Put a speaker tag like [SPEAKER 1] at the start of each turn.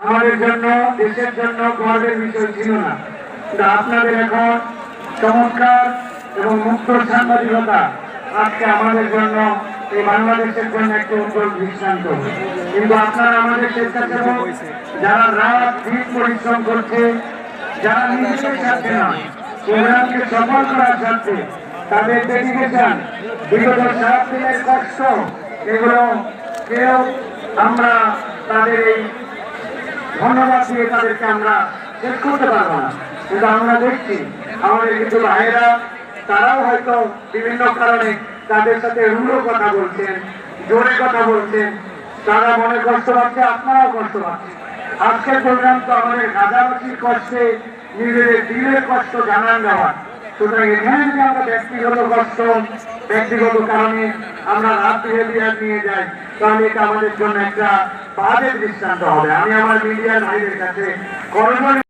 [SPEAKER 1] আমাদের জন্য, দেশের জন্য গর্বের বিষয় ছিল না। কিন্তু আপনাদের এখন চমৎকার এবং মুক্ত সাংবাদিকতা আজকে আমাদের জন্য, এই বাংলাদেশের জন্য একটি উজ্জ্বল দৃষ্টান্ত। কিন্তু আপনারা আমাদের স্বেচ্ছাসেবক যারা রাত দিন পরিশ্রম করছে, যারা নিজেদের স্বার্থে নয়, প্রোগ্রামকে সফল করার স্বার্থে তাদের ডেডিকেশন, বিগত 7 দিনের কষ্ট, এগুলো কেউ আমরা তাদের এই ধন্যবাদ দিয়ে তাদেরকে আমরা শেষ করতে পারবো না। কিন্তু আমরা দেখছি আমাদের কিছু ভাইয়েরা তারাও হয়তো বিভিন্ন কারণে তাদের সাথে রুড়ো কথা বলছেন, জোরে কথা বলছেন, তারা মনে কষ্ট পাচ্ছে, আপনারাও কষ্ট পাচ্ছেন। আজকের প্রোগ্রাম তো আমাদের গাজাবাসীর কষ্টে নিজেদের দিলের কষ্ট জানান দেওয়া। সুতরাং এখানে যদি আমরা ব্যক্তিগত কষ্ট, ব্যক্তিগত কারণে আমরা রাত নিয়ে যাই, তাহলে এটা আমাদের জন্য একটা বাজে দৃষ্টান্ত হবে। আমি আমার মিডিয়ার ভাইদের কাছে করজোড়ে